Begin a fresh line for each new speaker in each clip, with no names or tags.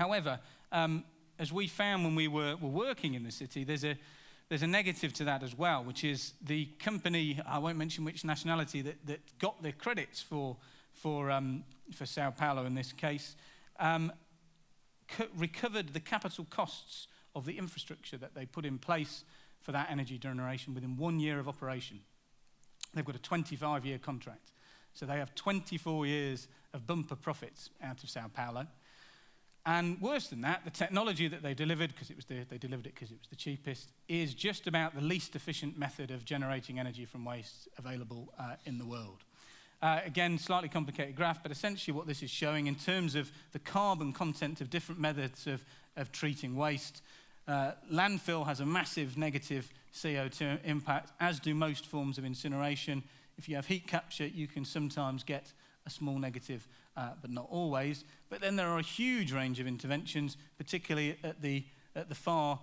However, as we found when we were working in the city, there's a negative to that as well, which is the company, I won't mention which nationality, that got the credits for Sao Paulo in this case, recovered the capital costs of the infrastructure that they put in place for that energy generation within 1 year of operation. They've got a 25-year contract. So they have 24 years of bumper profits out of Sao Paulo. And worse than that, the technology that they delivered, because they delivered it because it was the cheapest, is just about the least efficient method of generating energy from waste available in the world. Again, slightly complicated graph, but essentially what this is showing in terms of the carbon content of different methods of treating waste, landfill has a massive negative CO2 impact, as do most forms of incineration. If you have heat capture, you can sometimes get a small negative, but not always. But then there are a huge range of interventions, particularly at the far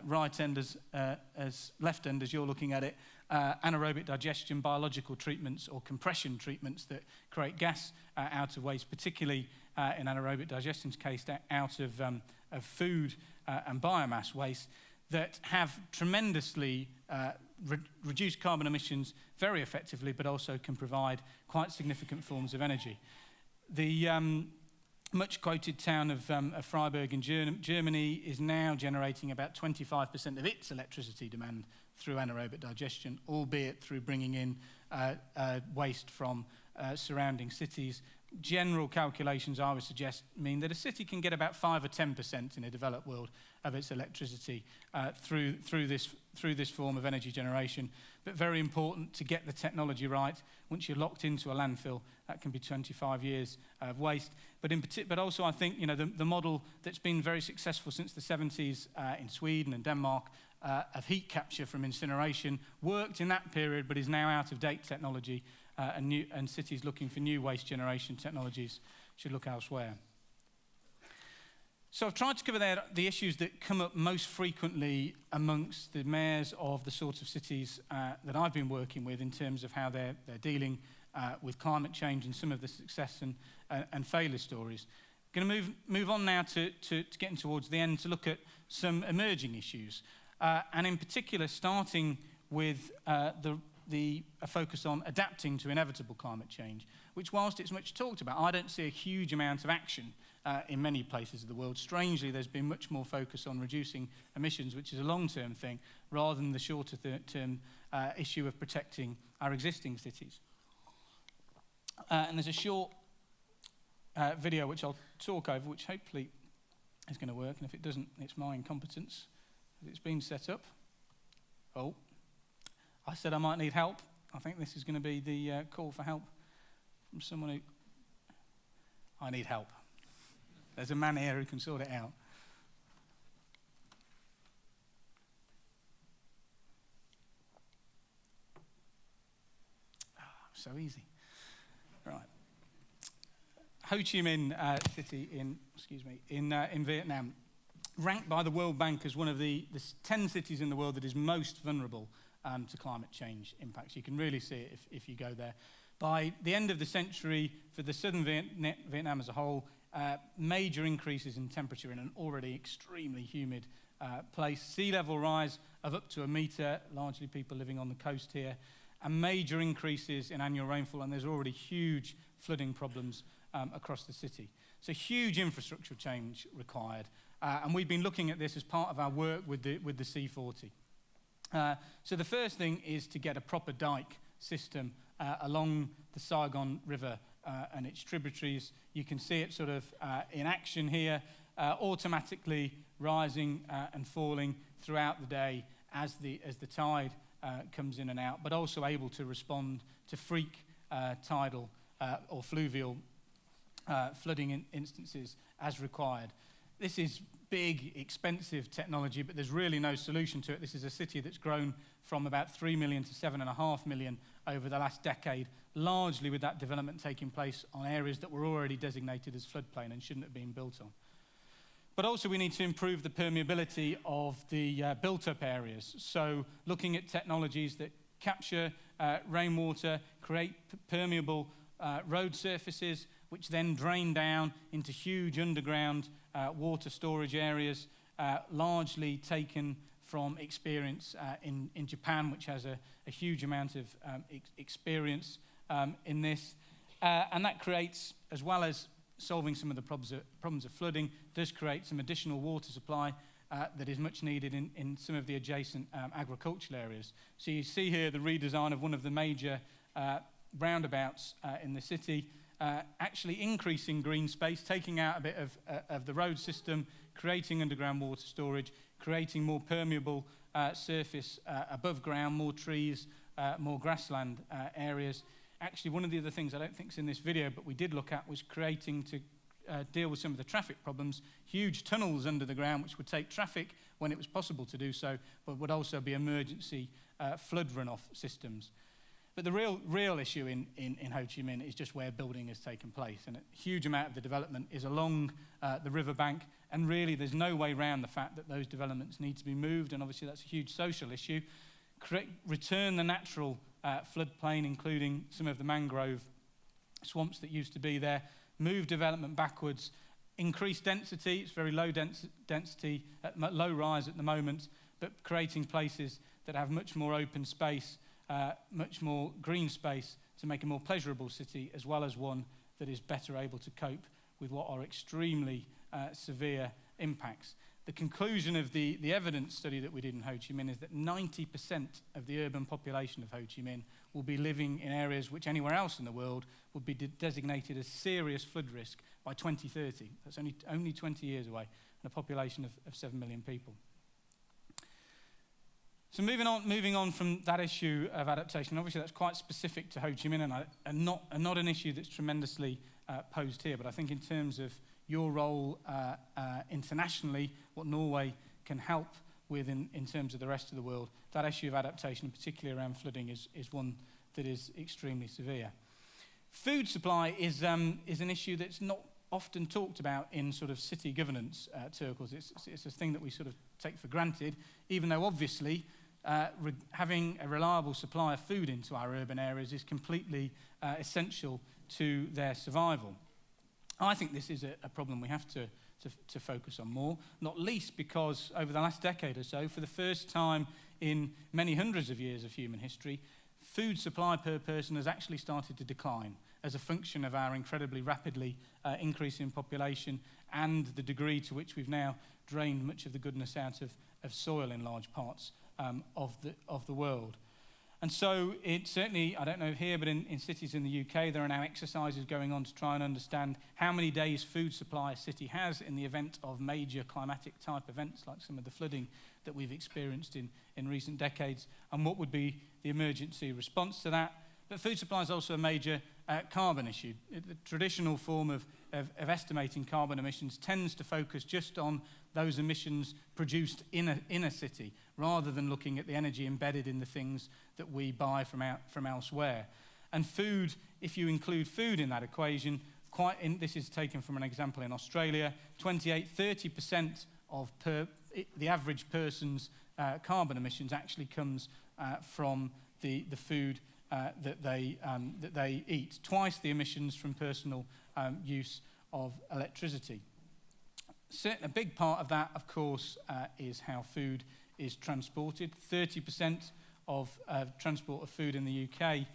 right end as left end as you're looking at it, anaerobic digestion, biological treatments or compression treatments that create gas out of waste, particularly in anaerobic digestion's case, out of food and biomass waste, that have tremendously reduced carbon emissions very effectively, but also can provide quite significant forms of energy. The much quoted town of Freiburg in Germany is now generating about 25% of its electricity demand through anaerobic digestion, albeit through bringing in waste from surrounding cities. General calculations, I would suggest, mean that a city can get about 5 or 10% in a developed world of its electricity through this form of energy generation. But very important to get the technology right. Once you're locked into a landfill, that can be 25 years of waste. But also, I think the model that's been very successful since the 70s in Sweden and Denmark of heat capture from incineration worked in that period, but is now out of date technology. And cities looking for new waste generation technologies should look elsewhere. So I've tried to cover there the issues that come up most frequently amongst the mayors of the sorts of cities that I've been working with in terms of how they're dealing with climate change and some of the success and failure stories. I'm going to move on now to getting towards the end to look at some emerging issues, and in particular starting with a focus on adapting to inevitable climate change, which whilst it's much talked about, I don't see a huge amount of action in many places of the world. Strangely, there's been much more focus on reducing emissions, which is a long-term thing, rather than the shorter-term issue of protecting our existing cities. And there's a short video which I'll talk over, which hopefully is going to work, and if it doesn't, it's my incompetence. It's been set up. Oh. I said I might need help. I think this is going to be the call for help from someone who... I need help. There's a man here who can sort it out. So easy. Right. Ho Chi Minh City in Vietnam, ranked by the World Bank as one of the 10 cities in the world that is most vulnerable to climate change impacts. You can really see it if you go there. By the end of the century, for the southern Vietnam as a whole, major increases in temperature in an already extremely humid place. Sea level rise of up to 1 metre, largely people living on the coast here, and major increases in annual rainfall, and there's already huge flooding problems across the city. So huge infrastructure change required, and we've been looking at this as part of our work with the C40. So the first thing is to get a proper dike system along the Saigon River and its tributaries. You can see it sort of in action here, automatically rising and falling throughout the day as the tide comes in and out, but also able to respond to freak tidal or fluvial flooding instances as required. This is big, expensive technology, but there's really no solution to it. This is a city that's grown from about 3 million to 7.5 million over the last decade, largely with that development taking place on areas that were already designated as floodplain and shouldn't have been built on. But also we need to improve the permeability of the built-up areas. So looking at technologies that capture rainwater, create permeable road surfaces, which then drain down into huge underground water storage areas, largely taken from experience in Japan, which has a huge amount of experience in this. And that creates, as well as solving some of the problems of flooding, does create some additional water supply that is much needed in some of the adjacent agricultural areas. So you see here the redesign of one of the major roundabouts in the city, actually increasing green space, taking out a bit of the road system, creating underground water storage, creating more permeable surface above ground, more trees, more grassland areas. Actually, one of the other things I don't think is in this video, but we did look at, was creating, to deal with some of the traffic problems, huge tunnels under the ground which would take traffic when it was possible to do so, but would also be emergency flood runoff systems. But the real issue in Ho Chi Minh is just where building has taken place, and a huge amount of the development is along the riverbank, and really there's no way around the fact that those developments need to be moved, and obviously that's a huge social issue. Return the natural floodplain, including some of the mangrove swamps that used to be there, move development backwards, increase density. It's very low density, low rise at the moment, but creating places that have much more open space, much more green space to make a more pleasurable city, as well as one that is better able to cope with what are extremely severe impacts. The conclusion of the evidence study that we did in Ho Chi Minh is that 90% of the urban population of Ho Chi Minh will be living in areas which anywhere else in the world would be designated as serious flood risk by 2030. That's only 20 years away, and a population of 7 million people. So moving on from that issue of adaptation, obviously that's quite specific to Ho Chi Minh and not an issue that's tremendously posed here, but I think in terms of your role internationally, what Norway can help with in terms of the rest of the world, that issue of adaptation, particularly around flooding, is one that is extremely severe. Food supply is an issue that's not often talked about in sort of city governance circles. It's a thing that we sort of take for granted, even though obviously having a reliable supply of food into our urban areas is completely essential to their survival. I think this is a problem we have to focus on more, not least because over the last decade or so, for the first time in many hundreds of years of human history, food supply per person has actually started to decline as a function of our incredibly rapidly increasing population and the degree to which we've now drained much of the goodness out of soil in large parts of the world. And so it certainly, I don't know here, but in cities in the UK, there are now exercises going on to try and understand how many days food supply a city has in the event of major climatic type events like some of the flooding that we've experienced in recent decades, and what would be the emergency response to that. But food supply is also a major carbon issue. The traditional form of estimating carbon emissions tends to focus just on those emissions produced in a city, rather than looking at the energy embedded in the things that we buy from elsewhere. And food, if you include food in that equation, this is taken from an example in Australia, 30% of the average person's carbon emissions actually comes from the food that they eat, twice the emissions from personal use of electricity. A big part of that, of course, is how food is transported. 30% of transport of food in the UK,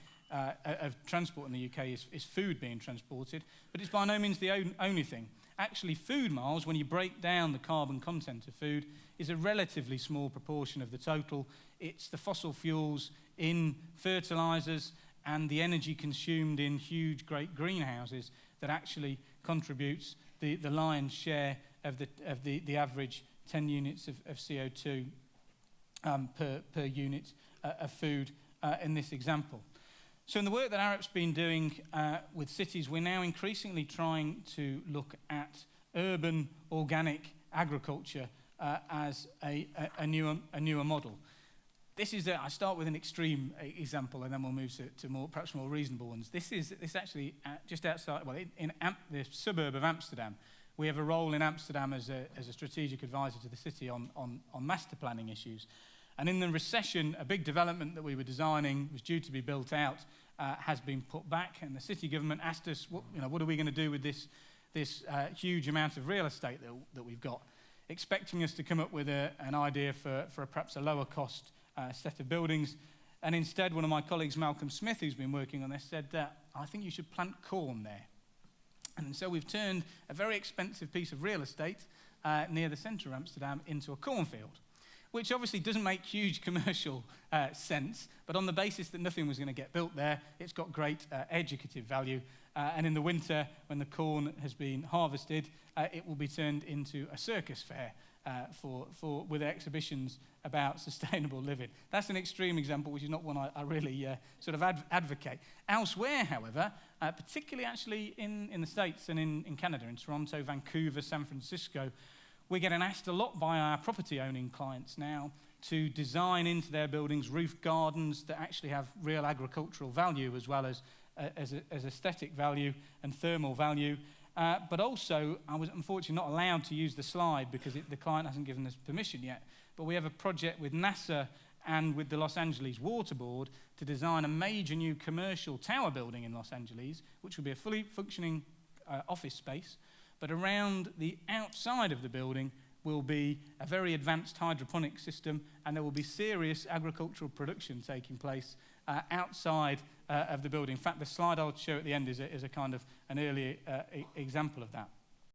is food being transported, but it's by no means the only thing. Actually, food miles, when you break down the carbon content of food, is a relatively small proportion of the total. It's the fossil fuels in fertilizers and the energy consumed in huge, great greenhouses that actually contributes the lion's share of the average 10 units of CO2 per unit of food in this example. So in the work that Arup's been doing with cities, we're now increasingly trying to look at urban organic agriculture as a newer model. I start with an extreme example, and then we'll move to perhaps more reasonable ones. This actually just outside, in the suburb of Amsterdam. We have a role in Amsterdam as a strategic advisor to the city on master planning issues. And in the recession, a big development that we were designing was due to be built out, has been put back, and the city government asked us, what are we going to do with this huge amount of real estate that we've got, expecting us to come up with an idea for perhaps a lower cost set of buildings. And instead, one of my colleagues, Malcolm Smith, who's been working on this, said, I think you should plant corn there. And so we've turned a very expensive piece of real estate near the centre of Amsterdam into a cornfield, which obviously doesn't make huge commercial sense, but on the basis that nothing was going to get built there, it's got great educative value. And in the winter, when the corn has been harvested, it will be turned into a circus fair with exhibitions about sustainable living. That's an extreme example, which is not one I really sort of advocate. Elsewhere, however, particularly actually in the States and in Canada, in Toronto, Vancouver, San Francisco, we're getting asked a lot by our property-owning clients now to design into their buildings roof gardens that actually have real agricultural value as well as aesthetic value and thermal value. But also, I was unfortunately not allowed to use the slide because the client hasn't given us permission yet. But we have a project with NASA and with the Los Angeles Water Board to design a major new commercial tower building in Los Angeles, which will be a fully functioning office space. But around the outside of the building will be a very advanced hydroponic system, and there will be serious agricultural production taking place outside of the building. In fact, the slide I'll show at the end is a kind of an early example of that.